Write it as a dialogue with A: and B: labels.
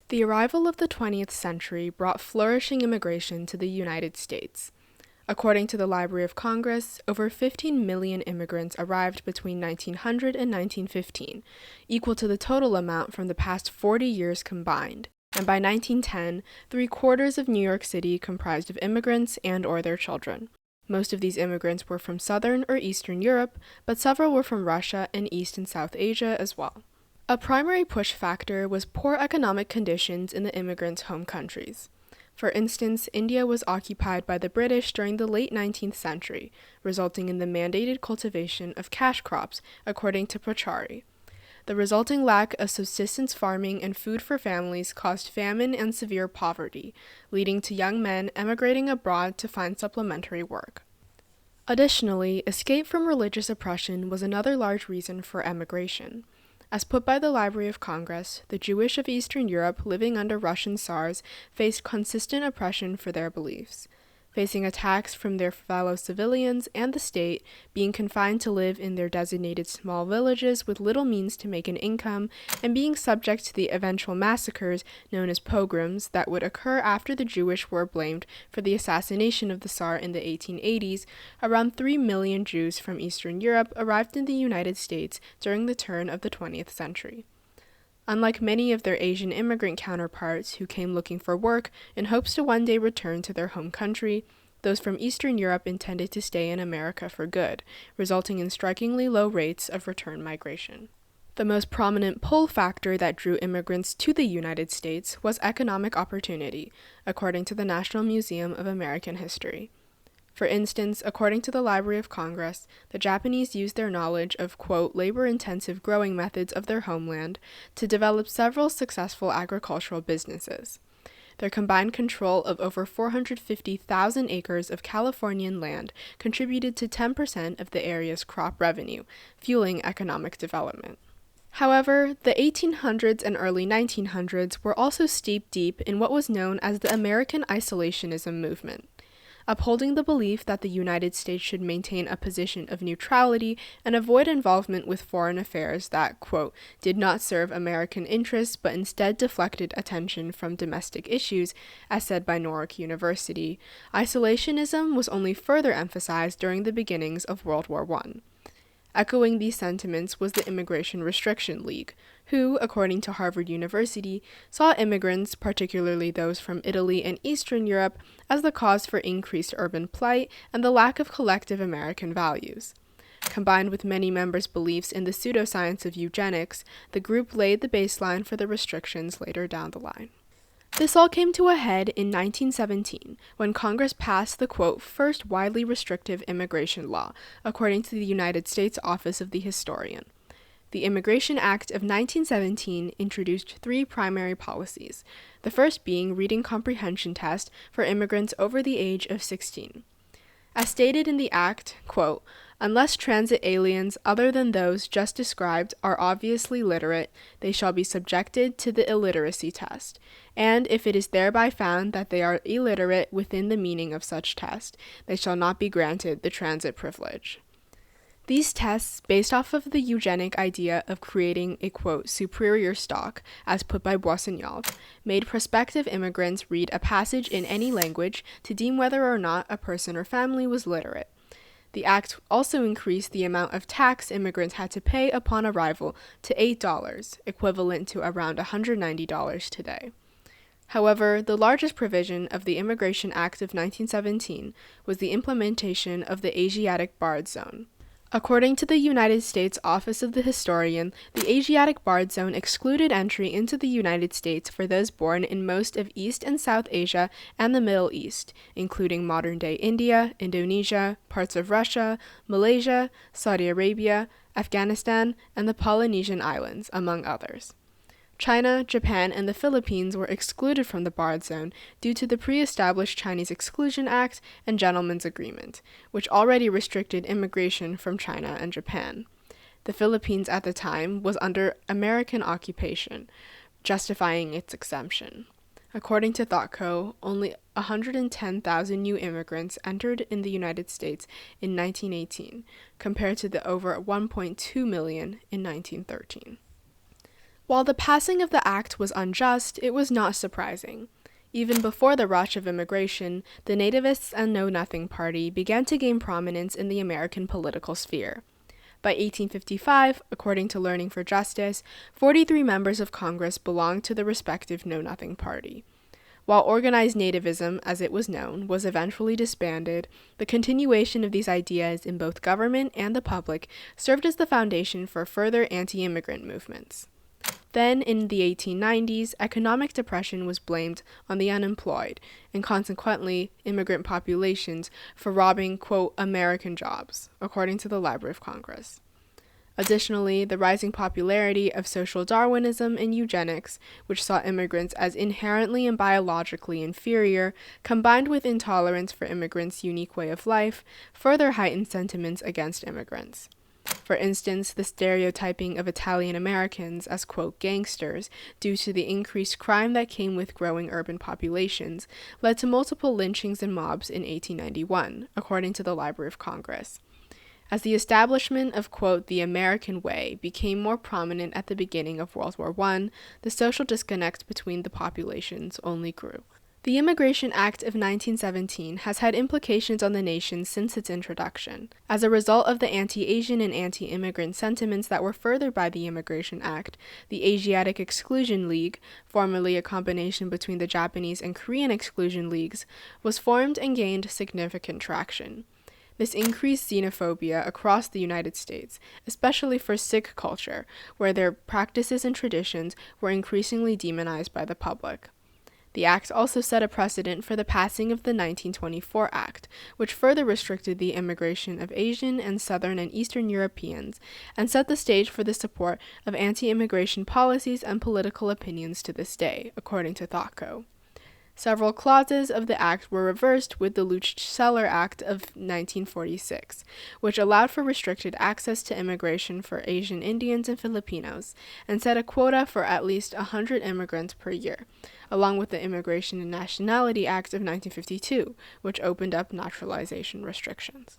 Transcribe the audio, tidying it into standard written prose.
A: The arrival of the 20th century brought flourishing immigration to the United States. According to the Library of Congress, over 15 million immigrants arrived between 1900 and 1915, equal to the total amount from the past 40 years combined. And by 1910, 3/4 of New York City comprised of immigrants and/or their children. Most of these immigrants were from Southern or Eastern Europe, but several were from Russia and East and South Asia as well. A primary push factor was poor economic conditions in the immigrants' home countries. For instance, India was occupied by the British during the late 19th century, resulting in the mandated cultivation of cash crops, according to Pachari. The resulting lack of subsistence farming and food for families caused famine and severe poverty, leading to young men emigrating abroad to find supplementary work. Additionally, escape from religious oppression was another large reason for emigration. As put by the Library of Congress, the Jewish of Eastern Europe living under Russian Tsars faced consistent oppression for their beliefs, facing attacks from their fellow civilians and the state, being confined to live in their designated small villages with little means to make an income, and being subject to the eventual massacres known as pogroms that would occur after the Jewish were blamed for the assassination of the Tsar in the 1880s. Around 3 million Jews from Eastern Europe arrived in the United States during the turn of the 20th century. Unlike many of their Asian immigrant counterparts who came looking for work in hopes to one day return to their home country, those from Eastern Europe intended to stay in America for good, resulting in strikingly low rates of return migration. The most prominent pull factor that drew immigrants to the United States was economic opportunity, according to the National Museum of American History. For instance, according to the Library of Congress, the Japanese used their knowledge of, quote, labor-intensive growing methods of their homeland to develop several successful agricultural businesses. Their combined control of over 450,000 acres of Californian land contributed to 10% of the area's crop revenue, fueling economic development. However, the 1800s and early 1900s were also steep deep in what was known as the American isolationism movement. Upholding the belief that the United States should maintain a position of neutrality and avoid involvement with foreign affairs that, quote, did not serve American interests but instead deflected attention from domestic issues, as said by Newark University, isolationism was only further emphasized during the beginnings of World War I. Echoing these sentiments was the Immigration Restriction League, who, according to Harvard University, saw immigrants, particularly those from Italy and Eastern Europe, as the cause for increased urban plight and the lack of collective American values. Combined with many members' beliefs in the pseudoscience of eugenics, the group laid the baseline for the restrictions later down the line. This all came to a head in 1917, when Congress passed the, quote, first widely restrictive immigration law, according to the United States Office of the Historian. The Immigration Act of 1917 introduced 3 primary policies, the first being reading comprehension test for immigrants over the age of 16. As stated in the Act, quote, unless transit aliens other than those just described are obviously literate, they shall be subjected to the illiteracy test, and if it is thereby found that they are illiterate within the meaning of such test, they shall not be granted the transit privilege. These tests, based off of the eugenic idea of creating a, quote, superior stock, as put by Boissignol, made prospective immigrants read a passage in any language to deem whether or not a person or family was literate. The act also increased the amount of tax immigrants had to pay upon arrival to $8, equivalent to around $190 today. However, the largest provision of the Immigration Act of 1917 was the implementation of the Asiatic Barred Zone. According to the United States Office of the Historian, the Asiatic Barred Zone excluded entry into the United States for those born in most of East and South Asia and the Middle East, including modern-day India, Indonesia, parts of Russia, Malaysia, Saudi Arabia, Afghanistan, and the Polynesian Islands, among others. China, Japan, and the Philippines were excluded from the barred zone due to the pre-established Chinese Exclusion Act and Gentleman's Agreement, which already restricted immigration from China and Japan. The Philippines at the time was under American occupation, justifying its exemption. According to ThoughtCo, only 110,000 new immigrants entered in the United States in 1918, compared to the over 1.2 million in 1913. While the passing of the act was unjust, it was not surprising. Even before the rush of immigration, the Nativists and Know Nothing Party began to gain prominence in the American political sphere. By 1855, according to Learning for Justice, 43 members of Congress belonged to the respective Know Nothing Party. While organized nativism, as it was known, was eventually disbanded, the continuation of these ideas in both government and the public served as the foundation for further anti-immigrant movements. Then, in the 1890s, economic depression was blamed on the unemployed, and consequently, immigrant populations, for robbing, quote, American jobs, according to the Library of Congress. Additionally, the rising popularity of social Darwinism and eugenics, which saw immigrants as inherently and biologically inferior, combined with intolerance for immigrants' unique way of life, further heightened sentiments against immigrants. For instance, the stereotyping of Italian Americans as, quote, gangsters, due to the increased crime that came with growing urban populations, led to multiple lynchings and mobs in 1891, according to the Library of Congress. As the establishment of, quote, the American way became more prominent at the beginning of World War I, the social disconnect between the populations only grew. The Immigration Act of 1917 has had implications on the nation since its introduction. As a result of the anti-Asian and anti-immigrant sentiments that were furthered by the Immigration Act, the Asiatic Exclusion League, formerly a combination between the Japanese and Korean Exclusion Leagues, was formed and gained significant traction. This increased xenophobia across the United States, especially for Sikh culture, where their practices and traditions were increasingly demonized by the public. The act also set a precedent for the passing of the 1924 Act, which further restricted the immigration of Asian and Southern and Eastern Europeans, and set the stage for the support of anti-immigration policies and political opinions to this day, according to ThoughtCo. Several clauses of the act were reversed with the Lucht-Celler Act of 1946, which allowed for restricted access to immigration for Asian Indians and Filipinos, and set a quota for at least 100 immigrants per year, along with the Immigration and Nationality Act of 1952, which opened up naturalization restrictions.